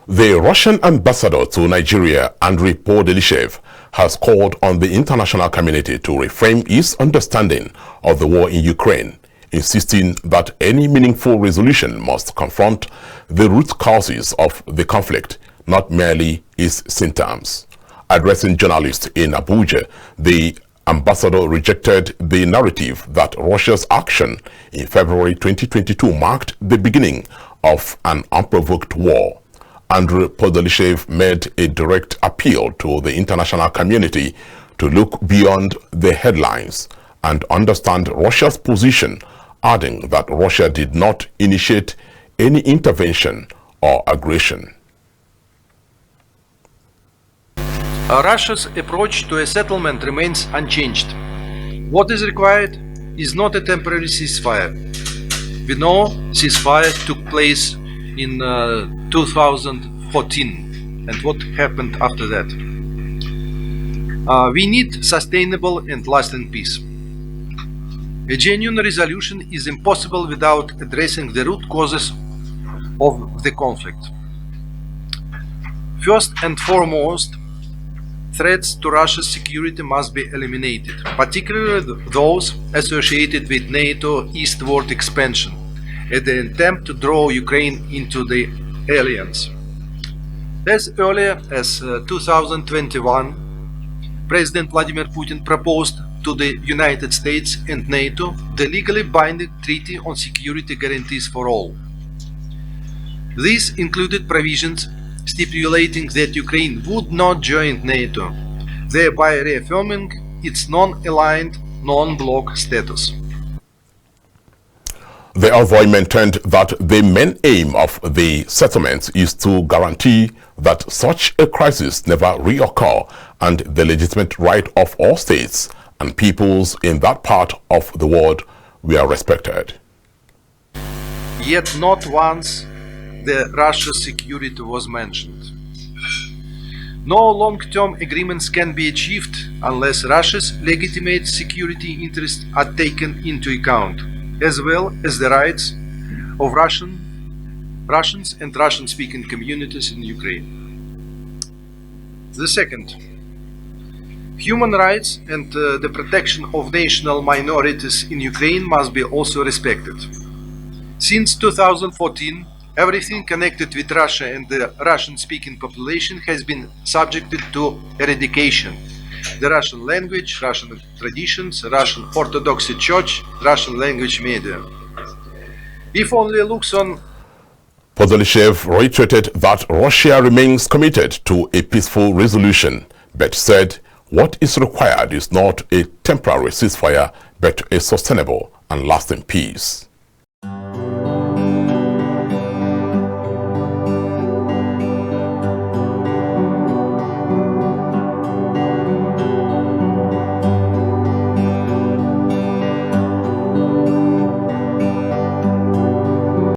The Russian ambassador to Nigeria, Andrey Podelyshev, has called on the international community to reframe its understanding of the war in Ukraine, insisting that any meaningful resolution must confront the root causes of the conflict, not merely its symptoms. Addressing journalists in Abuja, the ambassador rejected the narrative that Russia's action in February 2022 marked the beginning of an unprovoked war. Andrey Podelyshev made a direct appeal to the international community to look beyond the headlines and understand Russia's position, adding that Russia did not initiate any intervention or aggression. Russia's approach to a settlement remains unchanged. What is required is not a temporary ceasefire. We know ceasefire took place in 2014, and what happened after that. We need sustainable and lasting peace. A genuine resolution is impossible without addressing the root causes of the conflict. First and foremost, threats to Russia's security must be eliminated, particularly those associated with NATO eastward expansion and the attempt to draw Ukraine into the alliance. As early as 2021, President Vladimir Putin proposed to the United States and NATO the legally binding Treaty on Security Guarantees for All. These included provisions stipulating that Ukraine would not join NATO, thereby reaffirming its non-aligned, non-bloc status. The envoy maintained that the main aim of the settlement is to guarantee that such a crisis never reoccur and the legitimate right of all states and peoples in that part of the world were respected. Yet not once the Russia's security was mentioned. No long-term agreements can be achieved unless Russia's legitimate security interests are taken into account, as well as the rights of Russians and Russian-speaking communities in Ukraine. The second, human rights and the protection of national minorities in Ukraine must be also respected. Since 2014, everything connected with Russia and the Russian-speaking population has been subjected to eradication. The Russian language, Russian traditions, Russian Orthodox Church, Russian language media. If only looks on. Podelyshev reiterated that Russia remains committed to a peaceful resolution, but said what is required is not a temporary ceasefire, but a sustainable and lasting peace.